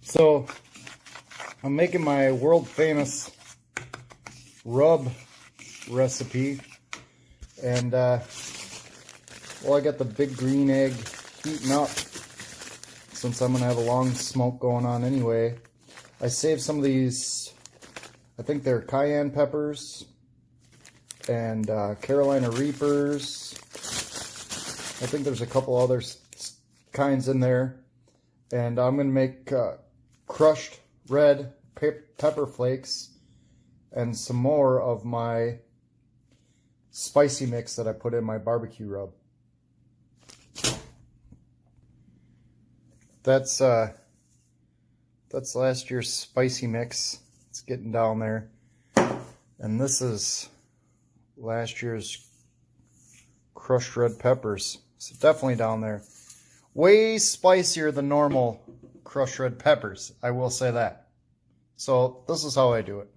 So I'm making my world famous rub recipe, and well, I got the big green egg heating up since I'm gonna have a long smoke going on anyway. I saved some of these, I think they're cayenne peppers and Carolina Reapers. I think there's a couple other kinds in there, and I'm gonna make crushed red pepper flakes and some more of my spicy mix that I put in my barbecue rub. That's last year's spicy mix. It's getting down there. And this is last year's crushed red peppers. So definitely down there. Way spicier than normal crushed red peppers, I will say that. So this is how I do it.